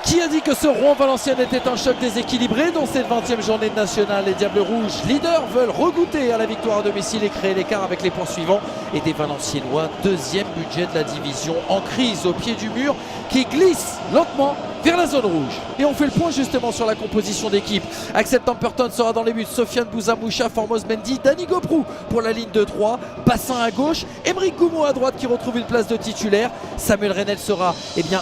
Qui a dit que ce Rouen-Valenciennes était un choc déséquilibré? Dans cette 20e journée de nationale, les Diables Rouges, leaders, veulent regoûter à la victoire à domicile et créer l'écart avec les points suivants. Et des Valenciennois, deuxième budget de la division, en crise au pied du mur, qui glisse lentement vers la zone rouge. Et on fait le point justement sur la composition d'équipe. Axel Temperton sera dans les buts, Sofiane Bouzamoucha, Formose Mendy, Dani Goprou pour la ligne de 3, Bassin à gauche, Emeric Goumo à droite qui retrouve une place de titulaire. Samuel Renel sera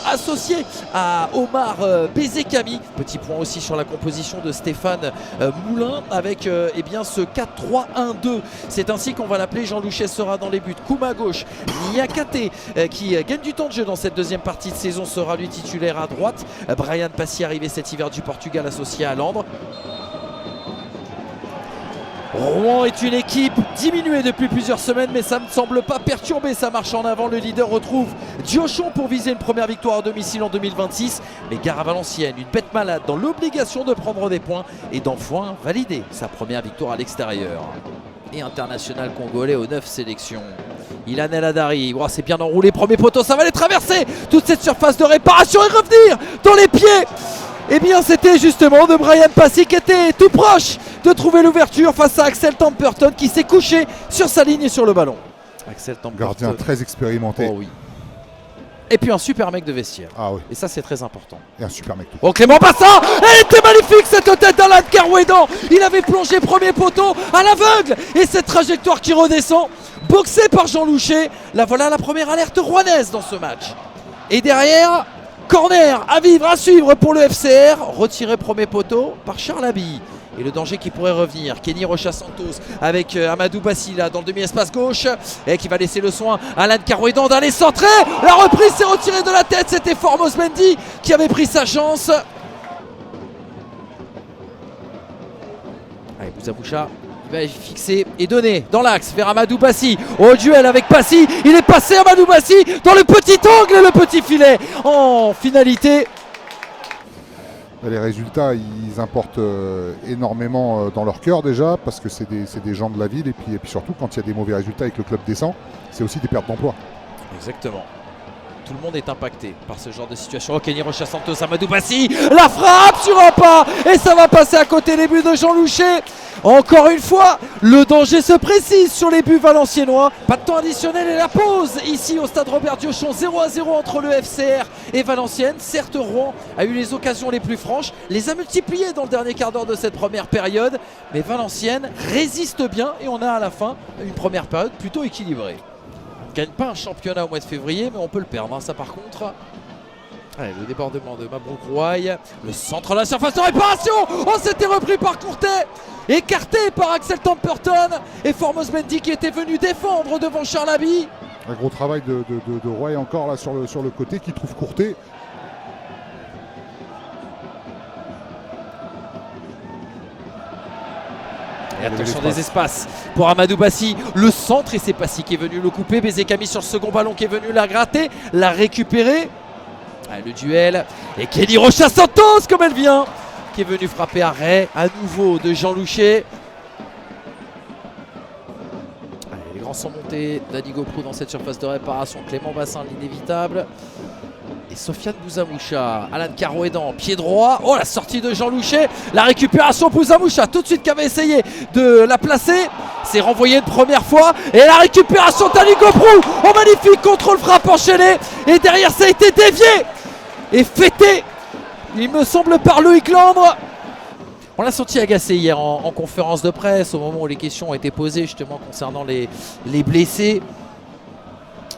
associé à Omar Bezekami. Petit point aussi sur la composition de Stéphane Moulin avec ce 4-3-1-2. C'est ainsi qu'on va l'appeler. Jean Louchet sera dans les buts. Kouma à gauche, Niakate qui gagne du temps de jeu dans cette deuxième partie de saison sera lui titulaire à droite. Brian Passy arrivé cet hiver du Portugal associé à Landres. Rouen est une équipe diminuée depuis plusieurs semaines, mais ça ne semble pas perturber sa marche en avant. Le leader retrouve Diochon pour viser une première victoire à domicile en 2026. Mais gare à Valenciennes, une bête malade dans l'obligation de prendre des points et d'enfin valider sa première victoire à l'extérieur. Et international congolais aux 9 sélections. Ilan El Hadari, c'est bien enroulé, premier poteau, ça va les traverser toute cette surface de réparation et revenir dans les pieds. Eh bien c'était justement de Brian Passy qui était tout proche de trouver l'ouverture face à Axel Temperton qui s'est couché sur sa ligne et sur le ballon. Axel Temperton, gardien très expérimenté. Oh oui. Et puis un super mec de vestiaire. Ah oui. Et ça c'est très important. Et un super mec. Oh Clément Bassin, elle était magnifique cette tête d'Alan Carouédan. Il avait plongé premier poteau à l'aveugle. Et cette trajectoire qui redescend, boxée par Jean Louchet. Là voilà la première alerte rouennaise dans ce match. Et derrière, corner à vivre, à suivre pour le FCR. Retiré premier poteau par Charles Habilly. Et le danger qui pourrait revenir, Kenny Rocha-Santos avec Amadou Bassila dans le demi-espace gauche et qui va laisser le soin à Alan Carouédan d'aller centrer. La reprise s'est retirée de la tête, c'était Formose Mendy qui avait pris sa chance. Allez, Bouzamoucha, il va fixer et donner dans l'axe vers Amadou Bassi. Au duel avec Passy, il est passé Amadou Bassi dans le petit angle et le petit filet. En finalité, les résultats, ils importent énormément dans leur cœur déjà, parce que c'est des gens de la ville, et puis surtout quand il y a des mauvais résultats et que le club descend, c'est aussi des pertes d'emploi. Exactement. Tout le monde est impacté par ce genre de situation. Oh, Kenny Rocha-Santos, Amadou Bassi, la frappe sur un pas et ça va passer à côté des buts de Jean Louchet. Encore une fois, le danger se précise sur les buts valenciennois. Pas de temps additionnel et la pause ici au stade Robert Diochon. 0-0 entre le FCR et Valenciennes. Certes, Rouen a eu les occasions les plus franches, les a multipliées dans le dernier quart d'heure de cette première période. Mais Valenciennes résiste bien et on a à la fin une première période plutôt équilibrée. On ne gagne pas un championnat au mois de février, mais on peut le perdre, ça par contre. Allez, le débordement de Mabrouk Rouaille, le centre de la surface de réparation. Oh, c'était repris par Courtet, écarté par Axel Temperton et Formose Mendy qui était venu défendre devant Charles Habilly. Un gros travail de Rouaille encore là sur le côté qui trouve Courtet. Et attention des espaces pour Amadou Bassi, le centre et c'est Passy qui est venu le couper. Bezekami sur le second ballon qui est venu la gratter, la récupérer. Allez, le duel et Kenny Rocha-Santos comme elle vient, qui est venu frapper arrêt à nouveau de Jean Louchet. Allez, les grands sont montés, Dani Goprou dans cette surface de réparation, Clément Bassin l'inévitable. Et Sofiane Bouzamoucha, Alan Carouédan, pied droit. Oh, la sortie de Jean Louchet, la récupération Bouzamoucha, tout de suite qui avait essayé de la placer. C'est renvoyé une première fois. Et la récupération Dani Goprou. Oh, magnifique contrôle frappe enchaîné. Et derrière, ça a été dévié et fêté, il me semble, par Loïc Landre. On l'a senti agacé hier en conférence de presse au moment où les questions ont été posées justement concernant les blessés.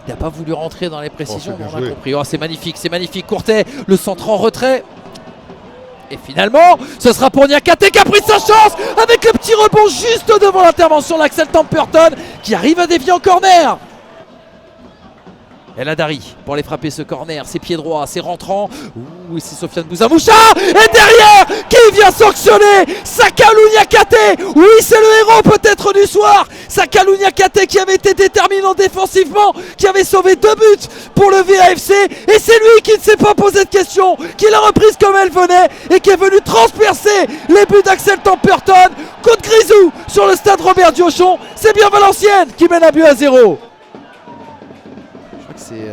Il n'a pas voulu rentrer dans les précisions, mais on a compris. Oh, c'est magnifique. Courtet, le centre en retrait. Et finalement, ce sera pour Niakate qui a pris sa chance avec le petit rebond juste devant l'intervention d'Axel Temperton qui arrive à dévier en corner. El Hadari pour aller frapper ce corner, c'est pied droit, c'est rentrant. Ouh, c'est Sofiane Bouzamoucha. Et derrière, qui vient sanctionner Sakalou Niakate. Oui, c'est le héros peut-être du soir. Sakalou Niakate qui avait été déterminant défensivement, qui avait sauvé 2 buts pour le VAFC. Et c'est lui qui ne s'est pas posé de questions, qui l'a reprise comme elle venait et qui est venu transpercer les buts d'Axel Temperton. Coup de grisou sur le stade Robert Diochon. C'est bien Valenciennes qui mène un but à 0. C'est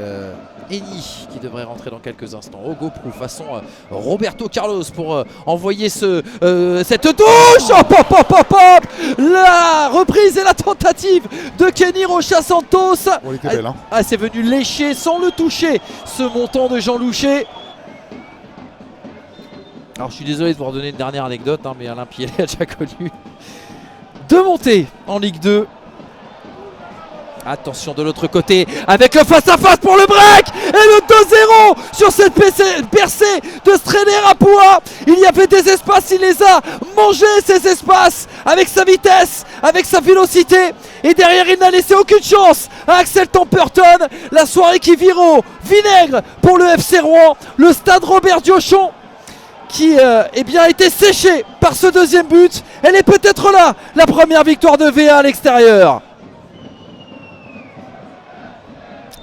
Eni qui devrait rentrer dans quelques instants. Hugo Prou façon Roberto Carlos pour envoyer cette touche. Hop, hop, hop, hop, hop. La reprise et la tentative de Kenny Rocha Santos. Oh, elle était belle, hein. Ah, c'est venu lécher sans le toucher ce montant de Jean Louchet. Alors je suis désolé de vous redonner une dernière anecdote, hein, mais Alain Piellet a déjà connu deux montées en Ligue 2. Attention de l'autre côté avec le face-à-face pour le break et le 2-0 sur cette percée de Strener Apua. Il y avait des espaces, il les a mangés ces espaces avec sa vitesse, avec sa vélocité. Et derrière il n'a laissé aucune chance à Axel Temperton. La soirée qui vire au vinaigre pour le FC Rouen. Le stade Robert Diochon qui eh bien, a été séché par ce deuxième but. Elle est peut-être là, la première victoire de VA à l'extérieur.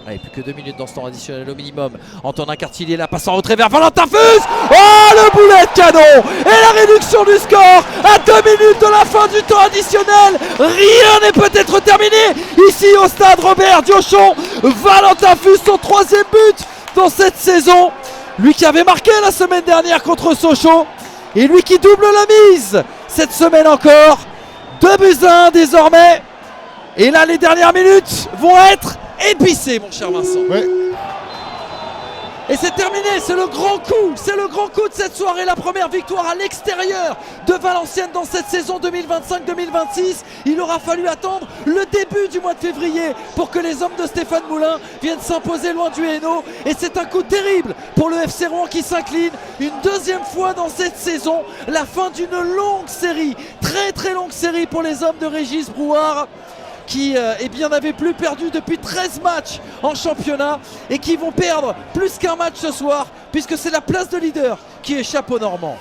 Allez, plus que 2 minutes dans ce temps additionnel au minimum. Antonin Cartillier la passe en retrait vers Valentin Fus. Oh, le boulet de canon et la réduction du score à 2 minutes de la fin du temps additionnel. Rien n'est peut-être terminé ici au stade Robert Diochon. Valentin Fus, son 3e but dans cette saison. Lui qui avait marqué la semaine dernière contre Sochaux. Et lui qui double la mise cette semaine encore. 2-1 désormais. Et là, les dernières minutes vont être épicé, mon cher Vincent. Ouais. Et c'est terminé, c'est le grand coup de cette soirée, la première victoire à l'extérieur de Valenciennes dans cette saison 2025-2026. Il aura fallu attendre le début du mois de février pour que les hommes de Stéphane Moulin viennent s'imposer loin du Hainaut. Et c'est un coup terrible pour le FC Rouen qui s'incline une deuxième fois dans cette saison. La fin d'une longue série, très très longue série pour les hommes de Régis Brouard, qui eh bien, n'avaient plus perdu depuis 13 matchs en championnat et qui vont perdre plus qu'un match ce soir puisque c'est la place de leader qui échappe aux Normands.